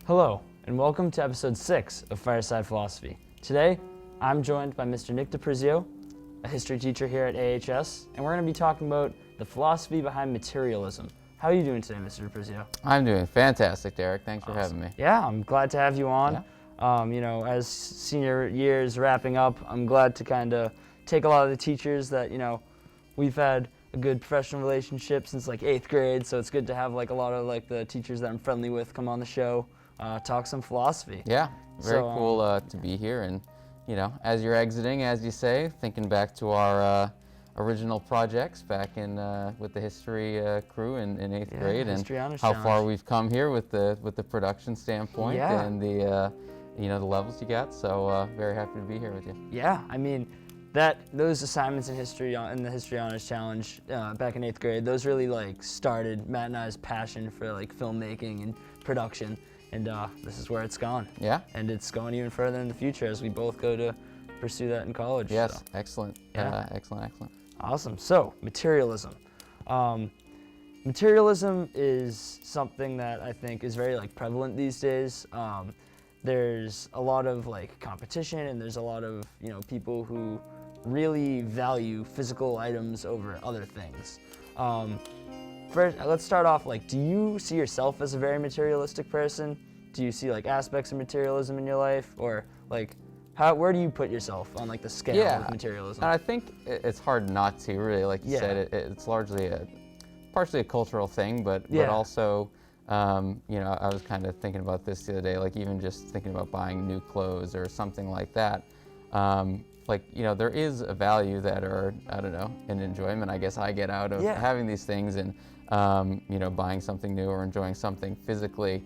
Hello, and welcome to episode 6 of Fireside Philosophy. Today, I'm joined by Mr. Nick DiPrizio, a history teacher here at Ep6, and we're going to be talking about the philosophy behind materialism. How are you doing today, Mr. DiPrizio? I'm doing fantastic, Derek. Thanks for having me. Yeah, I'm glad to have you on. Yeah. As senior year is wrapping up, I'm glad to kind of take a lot of the teachers that, we've had a good professional relationship since like 8th grade, so it's good to have like a lot of like the teachers that I'm friendly with come on the show, talk some philosophy. Yeah, very cool to be here. And, as you're exiting, as you say, thinking back to our original projects back in with the history crew in 8th grade, and how far we've come here with the production standpoint and the the levels you got. So very happy to be here with you. Yeah, I mean, those assignments in history in the History Honors Challenge back in 8th grade, those really like started Matt and I's passion for like filmmaking and production, and this is where it's gone. Yeah. And it's going even further in the future as we both go to pursue that in college. Yes, so. excellent. Yeah. Excellent. Awesome. So, materialism. Materialism is something that I think is very like prevalent these days. There's a lot of like competition, and there's a lot of people who really value physical items over other things. First, let's start off like, do you see yourself as a very materialistic person? Do you see like aspects of materialism in your life, or like where do you put yourself on like the scale of materialism? And I think it's hard not to really, like you said, it's largely partially a cultural thing, but also, I was kind of thinking about this the other day, like even just thinking about buying new clothes or something like that. There is a value that, or I don't know, an enjoyment I guess I get out of having these things, and buying something new or enjoying something physically.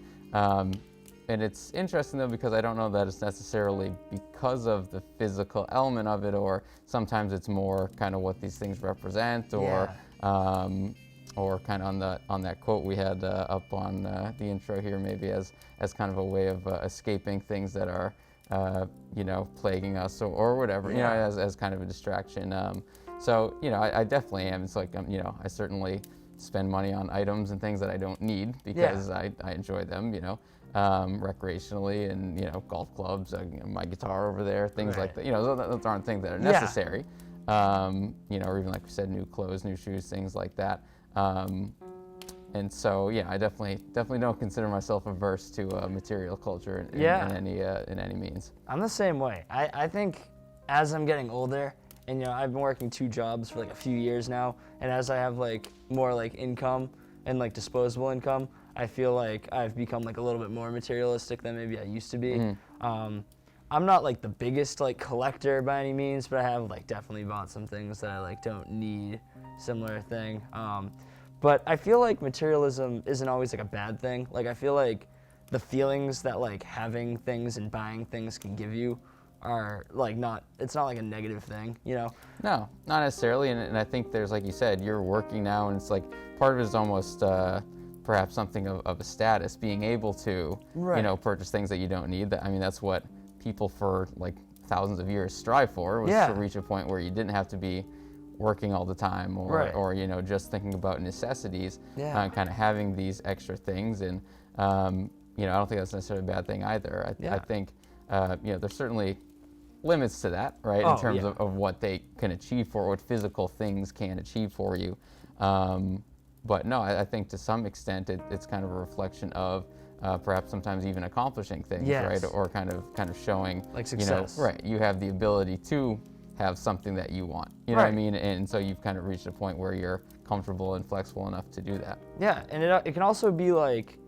And it's interesting though, because I don't know that it's necessarily because of the physical element of it, or sometimes it's more kind of what these things represent, or kind of on that quote we had up on the intro here, maybe as kind of a way of escaping things that are plaguing us or whatever, as kind of a distraction. I definitely am. It's like, I certainly spend money on items and things that I don't need because I enjoy them, recreationally, and, golf clubs, my guitar over there, things like that. Those aren't things that are necessary. Or even like we said, new clothes, new shoes, things like that. And so, I definitely don't consider myself averse to material culture in any means. I'm the same way. I think as I'm getting older, and I've been working 2 jobs for like a few years now, and as I have like more like income and like disposable income, I feel like I've become like a little bit more materialistic than maybe I used to be. Mm-hmm. I'm not like the biggest like collector by any means, but I have like definitely bought some things that I like don't need. Similar thing. But I feel like materialism isn't always like a bad thing. Like I feel like the feelings that like having things and buying things can give you are like it's not like a negative thing, No, not necessarily. And I think there's, like you said, you're working now, and it's like part of it is almost perhaps something of a status, being able to, purchase things that you don't need. That's what people for like thousands of years strive for, was to reach a point where you didn't have to be working all the time, or just thinking about necessities, kind of having these extra things. And I don't think that's necessarily a bad thing either. I think there's certainly limits to that, right? In terms of what they can achieve what physical things can achieve for you. But no, I think to some extent it's kind of a reflection of perhaps sometimes even accomplishing things, right? Or kind of showing like success. You have the ability to have something that you want, you know what I mean? And so you've kind of reached a point where you're comfortable and flexible enough to do that. Yeah, and it can also be like,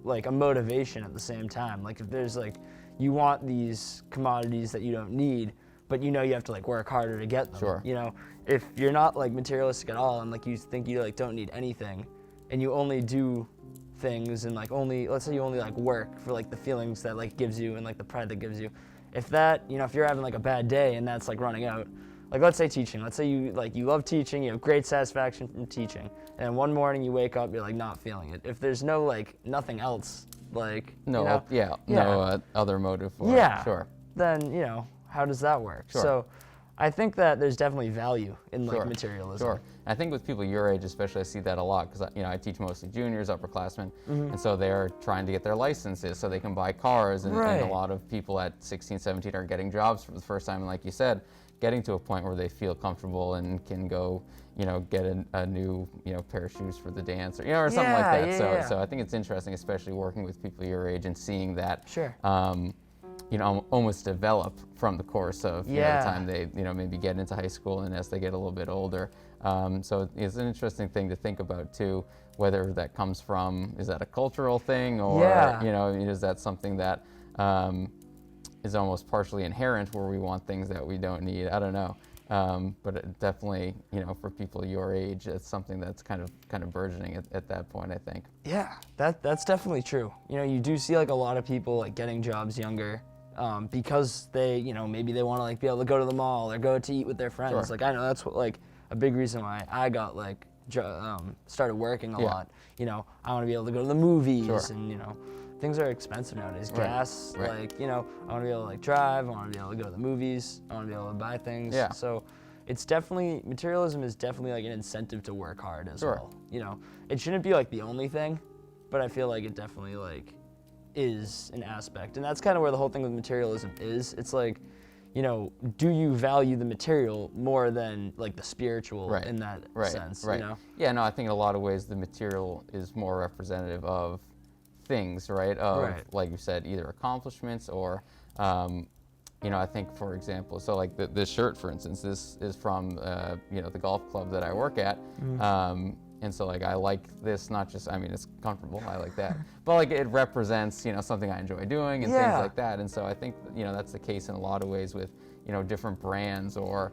like a motivation at the same time. Like if there's like, you want these commodities that you don't need, but you have to like work harder to get them. Sure. If you're not like materialistic at all, and like you think you like don't need anything, and you only do things and like let's say you only like work for like the feelings that like gives you and like the pride that gives you. If that, if you're having like a bad day and that's like running out, like let's say teaching, let's say you love teaching, you have great satisfaction from teaching, and one morning you wake up, you're like not feeling it. If there's no like nothing else, like no other motive for it. Sure. Then how does that work? Sure. So I think that there's definitely value in like Sure. materialism. Sure. And I think with people your age, especially, I see that a lot because I teach mostly juniors, upperclassmen, and so they're trying to get their licenses so they can buy cars. And Right. a lot of people at 16, 17 are getting jobs for the first time. And like you said, getting to a point where they feel comfortable and can go, get a new, pair of shoes for the dance or, or something like that. So I think it's interesting, especially working with people your age and seeing that. Sure. Almost develop from the course of the Yeah. time they maybe get into high school and as they get a little bit older. So it's an interesting thing to think about too, whether that comes from, is that a cultural thing or is that something that is almost partially inherent where we want things that we don't need. I don't know. But it definitely, for people your age, it's something that's kind of burgeoning at that point, I think. Yeah, that's definitely true. You do see like a lot of people like getting jobs younger because they, maybe they want to like be able to go to the mall or go to eat with their friends. Sure. Like I know that's what like a big reason why I got like started working a lot. I want to be able to go to the movies and things are expensive nowadays. Right. Gas, Right. like I want to be able to like drive. I want to be able to go to the movies. I want to be able to buy things. Yeah. So it's definitely, materialism is definitely like an incentive to work hard as Sure. well. It shouldn't be like the only thing, but I feel like it definitely like is an aspect. And that's kind of where the whole thing with materialism is. It's like, do you value the material more than like the spiritual in that sense? Right. Yeah, no, I think in a lot of ways the material is more representative of things, right? Of, like you said, either accomplishments or, I think, for example, so like this shirt, for instance, this is from, the golf club that I work at. And so like I like this, not just, it's comfortable, I like that, but like it represents, something I enjoy doing and things like that. And so I think, that's the case in a lot of ways with, different brands or,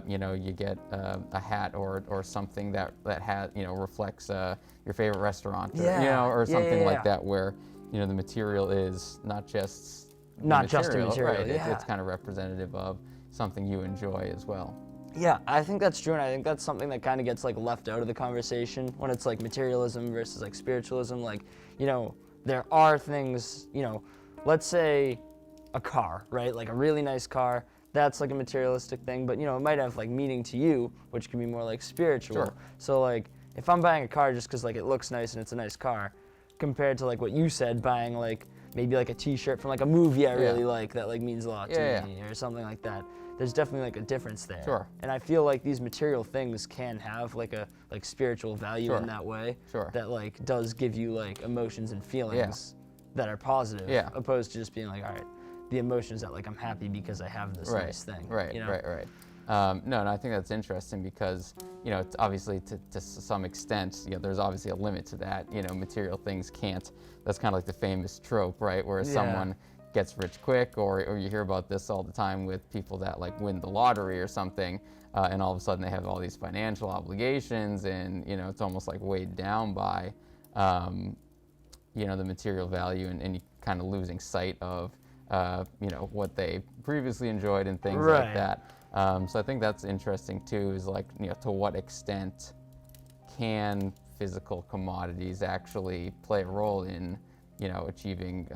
you get a hat or something that has, reflects your favorite restaurant or, or something like that where, the material is not just the material, right? It's kind of representative of something you enjoy as well. Yeah, I think that's true, and I think that's something that kind of gets like left out of the conversation when it's like materialism versus like spiritualism. Like, there are things, let's say a car, right? Like a really nice car, that's like a materialistic thing, but it might have like meaning to you, which can be more like spiritual. Sure. So like, if I'm buying a car just because like it looks nice and it's a nice car, compared to like what you said, buying like maybe like a T-shirt from like a movie I really like that like means a lot to me or something like that. There's definitely like a difference there. Sure. And I feel like these material things can have like a like spiritual value in that way. Sure. That like does give you like emotions and feelings that are positive, opposed to just being like, all right, the emotions that like I'm happy because I have this nice thing. Right. No, I think that's interesting because it's obviously to some extent, there's obviously a limit to that. Material things can't. That's kind of like the famous trope, right? Where someone gets rich quick, or you hear about this all the time with people that like win the lottery or something, and all of a sudden they have all these financial obligations, and it's almost like weighed down by, the material value, and you kind of losing sight of, what they previously enjoyed and things like that. So I think that's interesting too. Is like, to what extent can physical commodities actually play a role in achieving,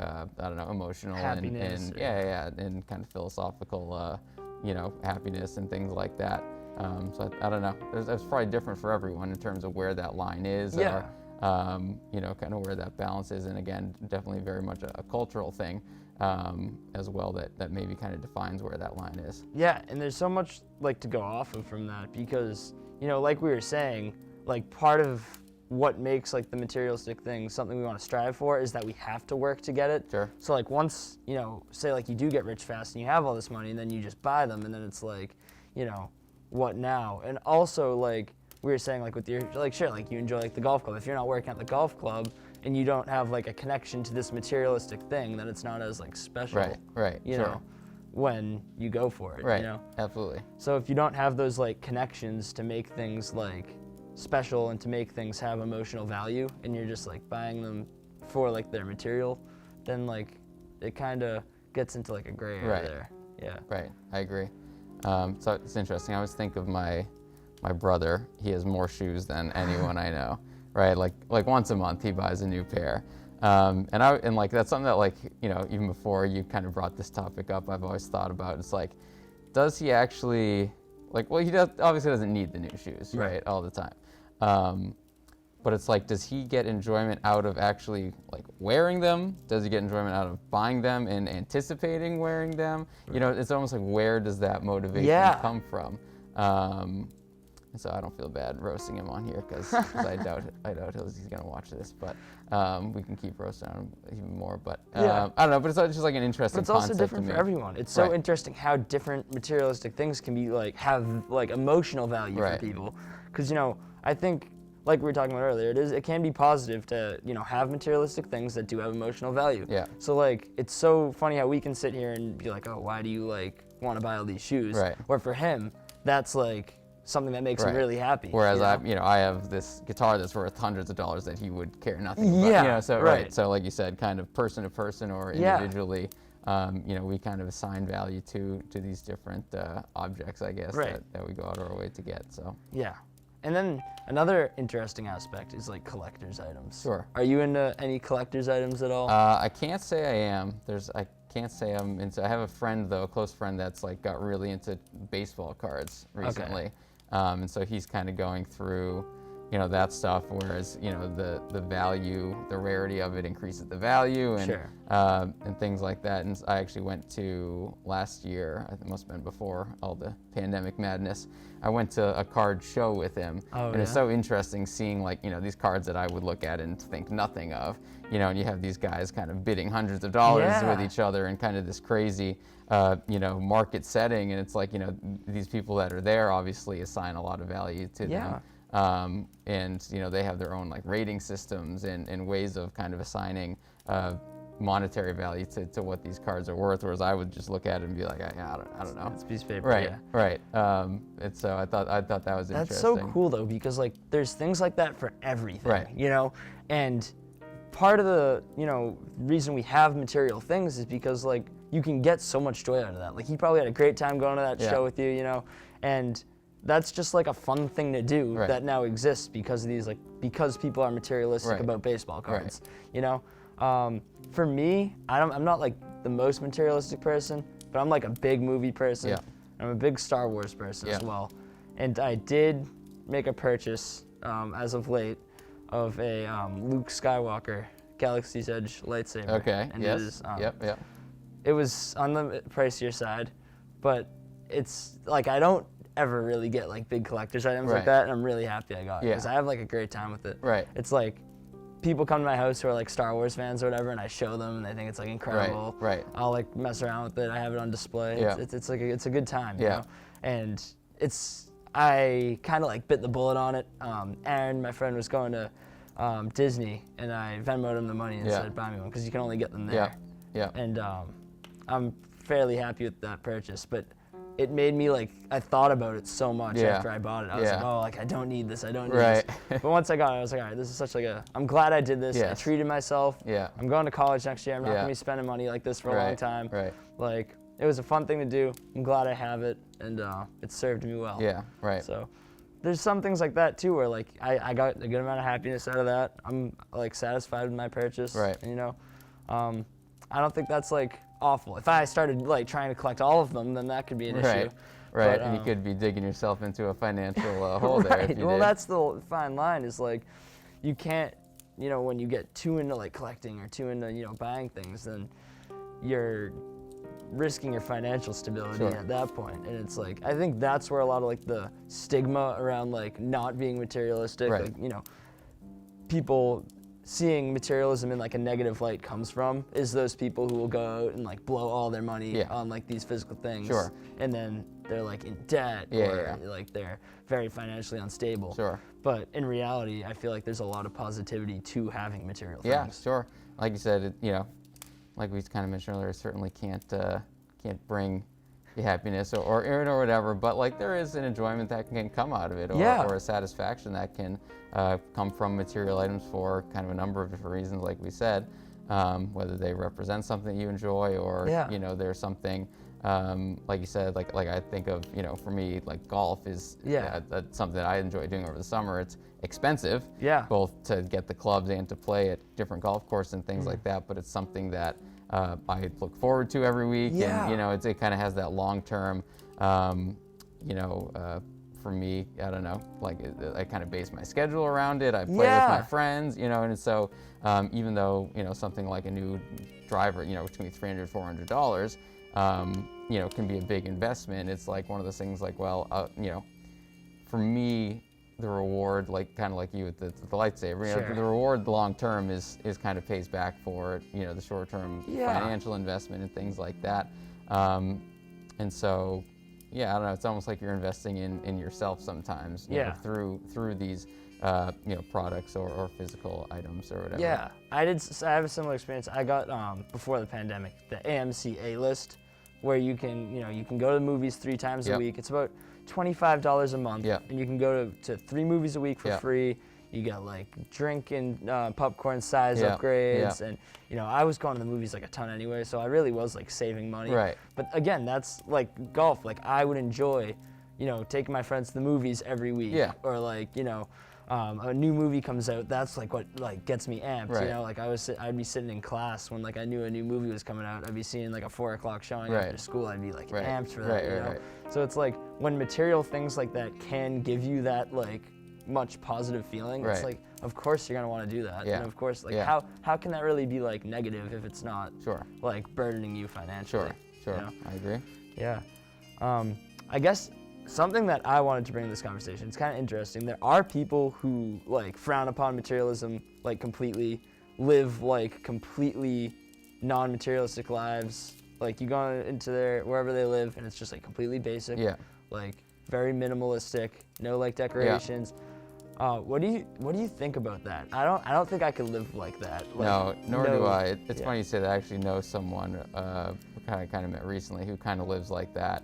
emotional happiness and kind of philosophical, happiness and things like that. So I don't know. That's probably different for everyone in terms of where that line is, or, kind of where that balance is. And again, definitely very much a cultural thing as well that maybe kind of defines where that line is. Yeah, and there's so much like to go off of from that because, like we were saying, like part of what makes like the materialistic thing something we want to strive for is that we have to work to get it. Sure. So like once, say like you do get rich fast and you have all this money and then you just buy them and then it's like, what now? And also like we were saying like with your, like sure, like you enjoy like the golf club. If you're not working at the golf club and you don't have like a connection to this materialistic thing, then it's not as like special. Right. You know, when you go for it. Right. Absolutely. So if you don't have those like connections to make things like special and to make things have emotional value and you're just like buying them for like their material, then like it kind of gets into like a gray area there. Yeah. Right. I agree. So it's interesting. I always think of my brother. He has more shoes than anyone I know. Right. Like once a month he buys a new pair. And like that's something that like, even before you kind of brought this topic up, I've always thought about. It's like, does he actually, like, well, he obviously doesn't need the new shoes, right, all the time. But it's like, does he get enjoyment out of actually like wearing them? Does he get enjoyment out of buying them and anticipating wearing them? You know, it's almost like, where does that motivation come from? And so I don't feel bad roasting him on here because I doubt he's gonna watch this. But we can keep roasting on him even more. But I don't know. But it's just like an interesting concept. But it's also different for everyone. It's so interesting how different materialistic things can be like, have like emotional value for people. Because, you know, I think, like we were talking about earlier, it can be positive to, you know, have materialistic things that do have emotional value. Yeah. So like, it's so funny how we can sit here and be like, oh, why do you like want to buy all these shoes? Right. Or for him, that's like something that makes him really happy. Whereas I have this guitar that's worth hundreds of dollars that he would care nothing about. Yeah. You know, so so like you said, kind of person to person or individually, you know, we kind of assign value to these different objects, I guess, that we go out of our way to get. So. Yeah. And then another interesting aspect is like collector's items. Sure. Are you into any collector's items at all? I can't say I am. I can't say I'm into. I have a friend though, a close friend that's like got really into baseball cards recently. Okay. And so he's kind of going through, you know, that stuff. Whereas, you know, the value, the rarity of it increases the value, and and things like that. And I actually went to last year. I think it must have been before all the pandemic madness. I went to a card show with him, and it's so interesting seeing, like, you know, these cards that I would look at and think nothing of, you know, and you have these guys kind of bidding hundreds of dollars with each other and kind of this crazy, you know, market setting. And it's like, you know, these people that are there obviously assign a lot of value to them. And, you know, they have their own like rating systems and ways of kind of assigning monetary value to what these cards are worth, whereas I would just look at it and be like, I don't know. It's a piece of paper. Right. And so I thought that was interesting. That's so cool though, because like there's things like that for everything. You know, and part of the, you know, reason we have material things is because like you can get so much joy out of that. Like he probably had a great time going to that show with you, you know, and that's just like a fun thing to do that now exists because of these, like, because people are materialistic about baseball cards, you know. For me, I'm not like the most materialistic person, but I'm like a big movie person. I'm a big Star Wars person as well. And I did make a purchase as of late of a Luke Skywalker Galaxy's Edge lightsaber. Okay. And yes. It was on the pricier side, but it's like I don't ever really get like big collector's items like that, and I'm really happy I got it because I have like a great time with it. It's like people come to my house who are like Star Wars fans or whatever, and I show them, and they think it's like incredible. I'll like mess around with it. I have it on display. It's like it's a good time, you know? And I kind of like bit the bullet on it. Aaron, my friend, was going to Disney, and I Venmo'd him the money and said, buy me one, because you can only get them there. And I'm fairly happy with that purchase, but it made me like, I thought about it so much after I bought it. I was like, oh, like I don't need this, I don't need this. But once I got it, I was like, all right, this is such like I'm glad I did this. I treated myself. I'm going to college next year. I'm not gonna be spending money like this for a long time. Like, it was a fun thing to do. I'm glad I have it, and it served me well. So there's some things like that too, where like I got a good amount of happiness out of that. I'm like satisfied with my purchase. You know, I don't think that's like awful. If I started like trying to collect all of them, then that could be an issue. But, and you could be digging yourself into a financial hole there if you well, did. that's the fine line, is like, you can't, you know, when you get too into like collecting or too into, you know, buying things, then you're risking your financial stability at that point. And it's like, I think that's where a lot of like the stigma around like not being materialistic, like, you know, people seeing materialism in like a negative light comes from, is those people who will go out and like blow all their money on like these physical things, and then they're like in debt or like they're very financially unstable. But in reality, I feel like there's a lot of positivity to having material things. Like you said, you know, like we kind of mentioned earlier, certainly can't bring the happiness or whatever, but like there is an enjoyment that can come out of it, or a satisfaction that can come from material items for kind of a number of different reasons, like we said, whether they represent something you enjoy, or you know, there's something like you said, like I think of, you know, for me, like golf is that's something that I enjoy doing over the summer. It's expensive, both to get the clubs and to play at different golf courses and things like that, but it's something that I look forward to every week, and you know, it kind of has that long-term You know, for me, I don't know, like I kind of base my schedule around it. I play with my friends, you know, and so even though, you know, something like a new driver, you know, which can be $300, $400, you know, can be a big investment. It's like one of those things like, well, you know, for me, the reward, like kind of like you with the lightsaber, you know, the reward long term is kind of pays back for, you know, the short term financial investment and things like that. And so, yeah, I don't know, it's almost like you're investing in yourself sometimes, you know, through these, you know, products or physical items or whatever. Yeah, I have a similar experience. I got, before the pandemic, the AMC A-list, where you can, you know, you can go to the movies 3 times a week. It's about $25 a month, and you can go to 3 movies a week for free. You get like drink and popcorn size upgrades, and you know, I was going to the movies like a ton anyway, so I really was like saving money. Right. But again, that's like golf. Like I would enjoy, you know, taking my friends to the movies every week, or like, you know, a new movie comes out. That's like what like gets me amped. You know, like I'd be sitting in class when like I knew a new movie was coming out. I'd be seeing like a 4 o'clock showing after school. I'd be like amped for that. You know? So it's like when material things like that can give you that like much positive feeling, it's like, of course you're gonna want to do that. And of course, like how can that really be like negative if it's not like burdening you financially? Sure. You know? I agree. Yeah. I guess something that I wanted to bring to this conversation, it's kind of interesting. There are people who like frown upon materialism, like completely, live like completely non-materialistic lives. Like you go into wherever they live and it's just like completely basic, like very minimalistic, no like decorations. What do you think about that? I don't think I could live like that. Like, no, nor do I. It's funny you say that. I actually know someone kind of met recently who kind of lives like that,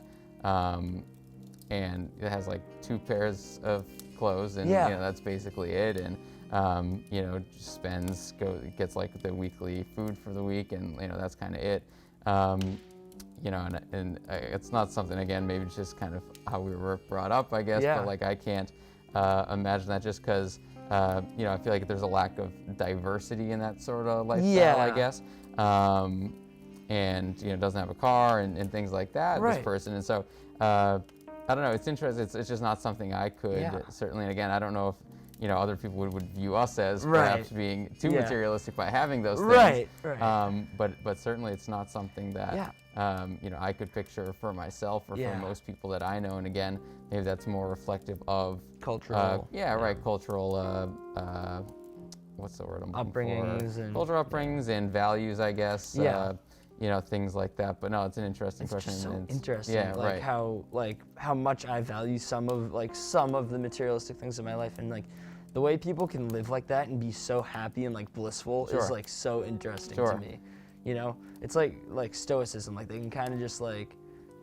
and it has like 2 pairs of clothes, and you know, that's basically it. And you know, just gets like the weekly food for the week, and you know, that's kind of it. You know, and it's not something, again, maybe it's just kind of how we were brought up, I guess. But like I can't imagine that, just because you know, I feel like there's a lack of diversity in that sort of lifestyle, I guess. And you know, doesn't have a car and things like that, this person. And so I don't know, it's interesting. It's just not something I could certainly. And again, I don't know if, you know, other people would view us as perhaps being too materialistic by having those things. But certainly it's not something that you know, I could picture for myself or for most people that I know. And again, maybe that's more reflective of cultural. Cultural. What's the word I'm looking upbringings for? And cultural upbringings and values, I guess. You know, things like that. But no, it's an interesting question. It's just so interesting, like how much I value some of the materialistic things in my life, and like the way people can live like that and be so happy and like blissful is like so interesting to me. You know, it's like stoicism. Like they can kind of just like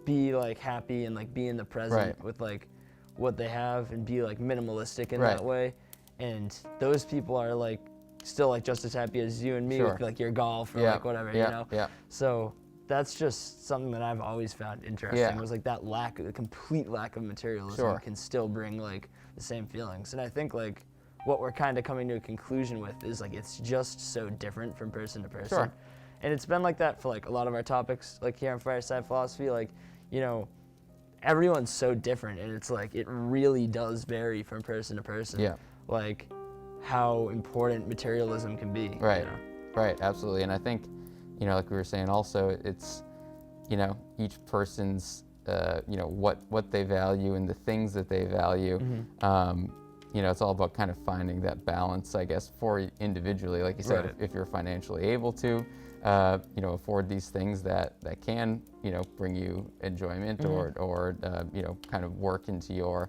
be like happy and like be in the present with like what they have and be like minimalistic in that way. And those people are like still like just as happy as you and me with like your golf or like whatever, you know? So that's just something that I've always found interesting, was like that the complete lack of materialism can still bring like the same feelings. And I think like what we're kind of coming to a conclusion with is like it's just so different from person to person. And it's been like that for like a lot of our topics, like here on Fireside Philosophy, like, you know, everyone's so different, and it's like it really does vary from person to person. Like how important materialism can be. You know? Absolutely. And I think, you know, like we were saying also, it's, you know, each person's, you know, what they value and the things that they value. You know, it's all about kind of finding that balance, I guess, for individually. Like you said, if you're financially able to, you know, afford these things that can, you know, bring you enjoyment or you know, kind of work into your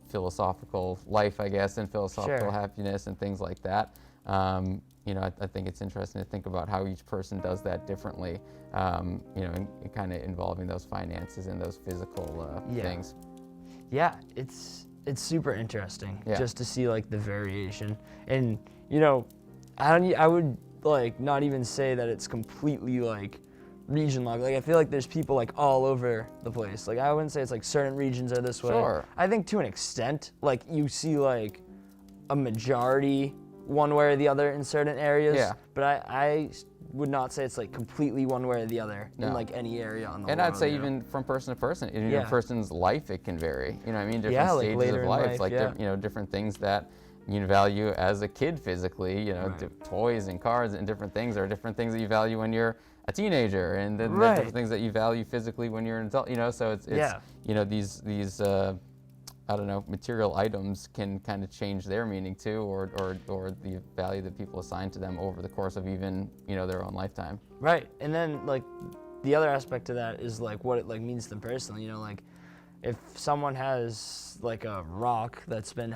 philosophical life, I guess, and philosophical happiness and things like that. You know, I think it's interesting to think about how each person does that differently, you know, and kind of involving those finances and those physical things. Yeah, it's super interesting just to see like the variation. And, you know, I would like not even say that it's completely like region locked. Like I feel like there's people like all over the place. Like I wouldn't say it's like certain regions are this way. I think to an extent, like you see like a majority one way or the other in certain areas. But I would not say it's like completely one way or the other in like any area on the world. And I'd say even from person to person, in a person's life, it can vary. You know what I mean? Different like stages of life, like different things that you value as a kid physically, toys and cars and different things are different things that you value when you're a teenager, and then different things that you value physically when you're an adult. So it's these I don't know, material items can kind of change their meaning too, or the value that people assign to them over the course of even their own lifetime. Right, and then like the other aspect to that is like what it like means to them personally. Like if someone has like a rock that's been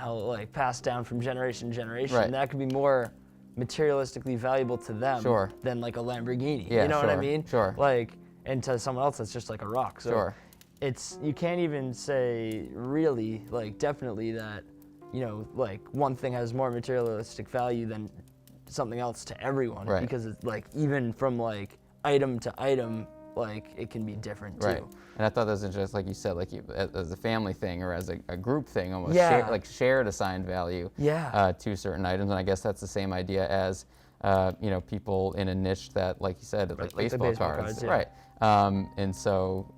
passed down from generation to generation, that could be more materialistically valuable to them than like a Lamborghini. Yeah, you know what I mean? Sure. Like, and to someone else, it's just like a rock. So you can't even say really, like, definitely that, like one thing has more materialistic value than something else to everyone, because it's like even from like item to item, like it can be different too. Right. And I thought that was interesting, like you said, like as a family thing or as a group thing, almost shared assigned value to certain items. And I guess that's the same idea as people in a niche that, like you said, like baseball cards. Right. And so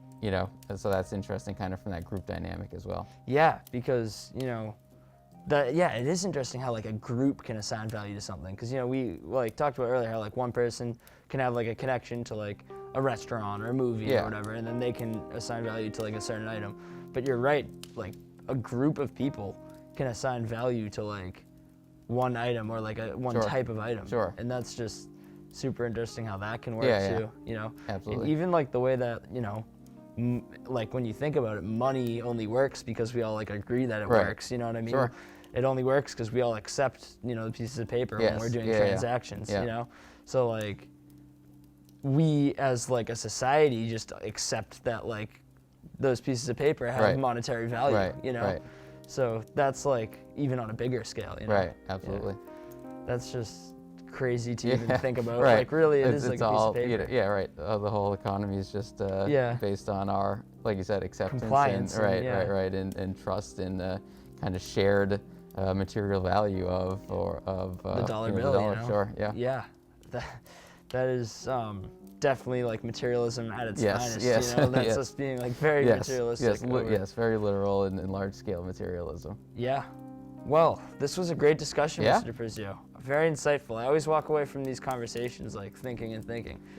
so that's interesting kind of from that group dynamic as well. Yeah, because, it is interesting how like a group can assign value to something. Because, we like talked about earlier how like one person can have like a connection to like a restaurant or a movie or whatever, and then they can assign value to like a certain item. But you're right, like a group of people can assign value to like one item or like one type of item. Sure. And that's just super interesting how that can work too. Absolutely. And even like the way that, like when you think about it, money only works because we all like agree that it works. You know what I mean? Sure. It only works because we all accept, the pieces of paper when we're doing transactions. So like we as like a society just accept that like those pieces of paper have monetary value. So that's like even on a bigger scale. Right. Absolutely. That's just crazy to even think about. Like really, it is like a piece of paper. The whole economy is just based on our, like you said, acceptance, compliance, and trust in kind of shared material value of the dollar bill. That is definitely like materialism at its finest. That's us being like very materialistic. Very literal and large scale materialism. Yeah. Well, this was a great discussion, Mr. DiPrizio. Very insightful. I always walk away from these conversations like thinking.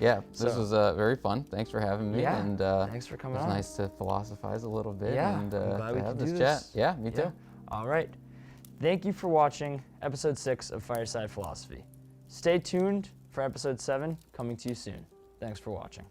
Yeah, this was very fun. Thanks for having me. Yeah, and thanks for coming on. It was nice to philosophize a little bit. Yeah, and I'm glad we have could this do chat. this. Yeah, me too. All right. Thank you for watching episode 6 of Fireside Philosophy. Stay tuned for episode 7 coming to you soon. Thanks for watching.